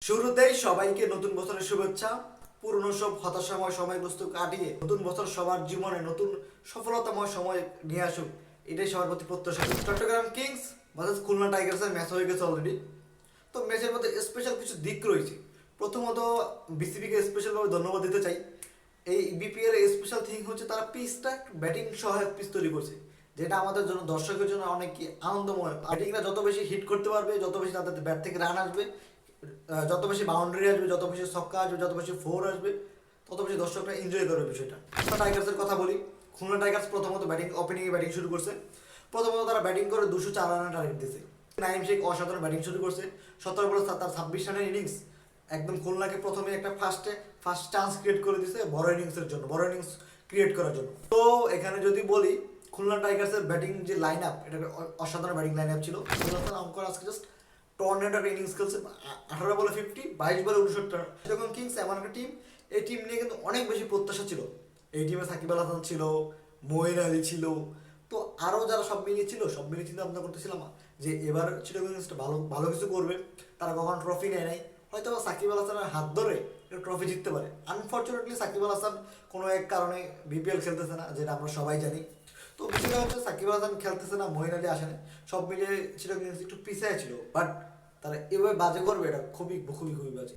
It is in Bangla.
শুরুতেই সবাইকে নতুন বছরের শুভেচ্ছা। পুরনো সব হতাশাময় সময়গ্রস্ত কাটিয়ে নতুন বছর সবার জীবনে নতুন সফলতাময় সময় নিয়ে আসুক, এটাই সবার প্রতি প্রত্যাশা। চট্টগ্রাম কিংস ভার্সেস খুলনা টাইগার্সের ম্যাচ হয়ে গেছে অলরেডি। তো ম্যাচের মধ্যে স্পেশাল কিছু দিক রয়েছে। প্রথমত বিসিবিকে স্পেশালভাবে ধন্যবাদ দিতে চাই। এই বিপিএল এর স্পেশাল থিং হচ্ছে তারা পিচটা ব্যাটিং সহায়ক পিচ তৈরি করছে, যেটা আমাদের জন্য দর্শকের জন্য অনেক কি আনন্দময়। ব্যাটিংরা যত বেশি হিট করতে পারবে, যত বেশি তাদের ব্যাট থেকে রান আসবে, যত বেশি বাউন্ডারি আসবে, যত বেশি ছক্কা আসবে, যত বেশি ফোর আসবে, তত বেশি দর্শকরা এনজয় করবে বিষয়টা। খুলনা টাইগার্সের কথা বলি। খুলনা টাইগার্স প্রথমত ওপেনিংয়ে ব্যাটিং শুরু করছে। প্রথমত তারা ব্যাটিং করে 204 রানের টার্গেট দিয়েছে। নাইম শেখ অসাধারণ ব্যাটিং শুরু করছে। 17 বলে তার 26 রানের ইনিংস একদম খুলনাকে প্রথমে একটা ফার্স্ট চান্স ক্রিয়েট করে দিয়েছে বড় ইনিংসের জন্য, বড় ইনিংস ক্রিয়েট করার জন্য। তো এখানে যদি বলি খুলনা টাইগার্সের ব্যাটিং যে লাইন আপ, এটা অসাধারণ ব্যাটিং লাইন আপ ছিল। অঙ্কর আজকে জাস্ট টর্নেডোর ইনিংস খেলছে। 18 বলে 50, 22 বলে 69 রান। চিটাগং কিংস এমন একটা টিম, এই টিম নিয়ে কিন্তু অনেক বেশি প্রত্যাশা ছিল। এই টিমে সাকিব আল হাসান ছিল, মঈন আলী ছিল, তো আরও যারা সব মিলিয়ে ছিল, সব মিলিয়ে চিন্তা ভাবনা করতেছিলাম যে এবার চিটাগং কিংসটা ভালো ভালো কিছু করবে। তারা কখনো ট্রফি নেয় নাই, হয়তো সাকিব আল হাসানের হাত ধরে ট্রফি জিততে পারে। আনফর্চুনেটলি সাকিব আল হাসান কোনো এক কারণে বিপিএল খেলতেছে না, যেটা আমরা সবাই জানি। তো বিষয়টা হচ্ছে সাকিব আল হাসান খেলতেছে না, মঈন আলী আসে না, সব মিলিয়ে চিটাগং কিংস একটু পিছিয়ে ছিল। বাট তারা এভাবে বাজে করবে, এটা খুবই খুবই খুবই বাজে।